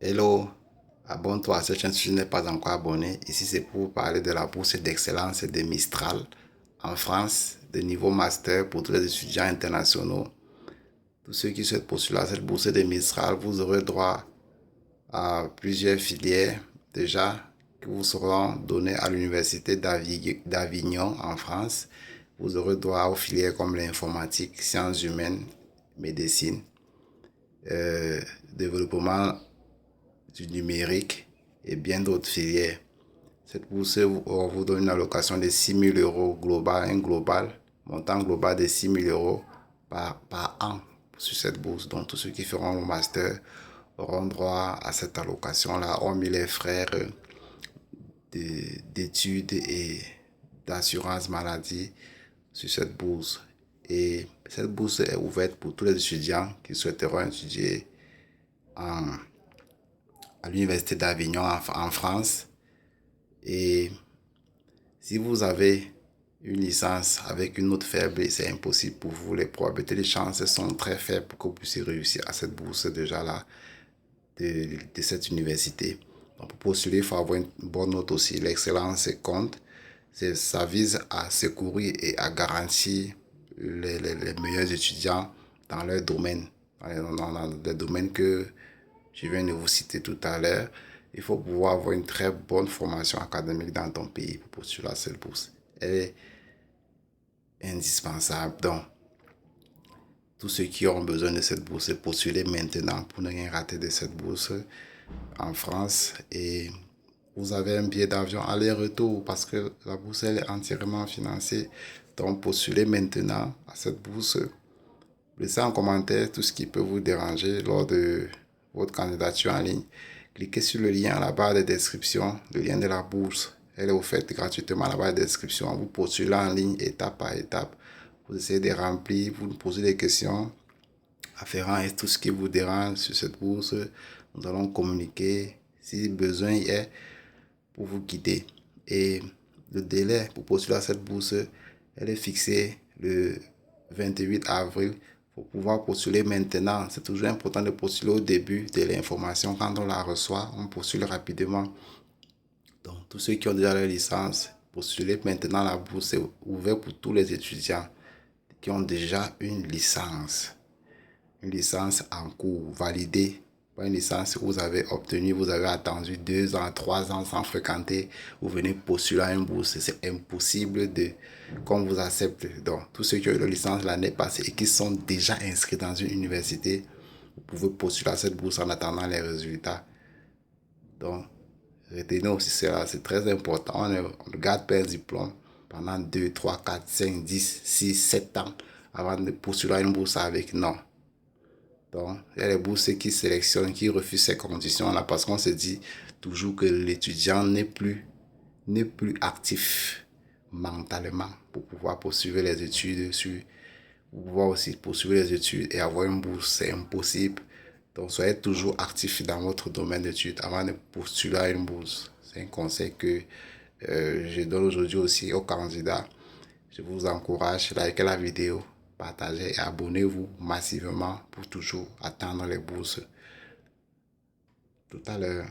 Hello, abonne-toi à cette chaîne si tu n'es pas encore abonné. Ici, c'est pour parler de la bourse d'excellence de Mistral en France, de niveau master pour tous les étudiants internationaux. Tous ceux qui souhaitent postuler à cette bourse de Mistral, vous aurez droit à plusieurs filières déjà qui vous seront données à l'université d'Avignon en France. Vous aurez droit aux filières comme l'informatique, sciences humaines, médecine, développement du numérique et bien d'autres filières. Cette bourse vous donne une allocation de 6 000 euros global, un montant global de 6 000 euros par an sur cette bourse. Donc tous ceux qui feront le master auront droit à cette allocation-là, hormis les frais d'études et d'assurance maladie sur cette bourse. Et cette bourse est ouverte pour tous les étudiants qui souhaiteront étudier en, à l'université d'Avignon en France. Et si vous avez une licence avec une note faible, c'est impossible pour vous. Les probabilités, les chances sont très faibles pour que vous puissiez réussir à cette bourse déjà là de cette université. Donc pour postuler, il faut avoir une bonne note aussi. L'excellence compte. Ça vise à secourir et à garantir les meilleurs étudiants dans leur domaine, dans les domaines que je viens de vous citer tout à l'heure. Il faut pouvoir avoir une très bonne formation académique dans ton pays pour postuler à cette bourse. Elle est indispensable. Donc, tous ceux qui ont besoin de cette bourse, postulez maintenant pour ne rien rater de cette bourse en France. Et vous avez un billet d'avion aller-retour parce que la bourse elle est entièrement financée. Donc, postulez maintenant à cette bourse. Laissez en commentaire tout ce qui peut vous déranger lors de votre candidature en ligne. Cliquez sur le lien à la barre de description, le lien de la bourse. Elle est offerte gratuitement à la barre de description. Vous postulez en ligne étape par étape. Vous essayez de remplir, vous nous posez des questions afférentes et tout ce qui vous dérange sur cette bourse. Nous allons communiquer si besoin est pour vous guider. Et le délai pour postuler à cette bourse, elle est fixée le 28 avril. Pour pouvoir postuler maintenant, c'est toujours important de postuler au début de l'information. Quand on la reçoit, on postule rapidement. Donc, tous ceux qui ont déjà leur licence, postulez maintenant. La bourse est ouverte pour tous les étudiants qui ont déjà une licence en cours validée. Pas une licence que vous avez obtenue, vous avez attendu 2 ans, 3 ans sans fréquenter, vous venez postuler à une bourse, c'est impossible qu'on vous accepte. Donc, tous ceux qui ont eu leur licence l'année passée et qui sont déjà inscrits dans une université, vous pouvez postuler à cette bourse en attendant les résultats. Donc, retenez aussi cela, c'est très important. On ne garde pas un diplôme pendant 2, 3, 4, 5, 10, 6, 7 ans avant de postuler à une bourse avec non. Donc, il y a les bourses qui sélectionnent, qui refusent ces conditions-là parce qu'on se dit toujours que l'étudiant n'est plus actif mentalement pour pouvoir poursuivre les études, pour pouvoir aussi poursuivre les études et avoir une bourse, c'est impossible. Donc, soyez toujours actif dans votre domaine d'études avant de postuler à une bourse. C'est un conseil que je donne aujourd'hui aussi aux candidats. Je vous encourage, likez la vidéo, partagez et abonnez-vous massivement pour toujours atteindre les bourses. Tout à l'heure.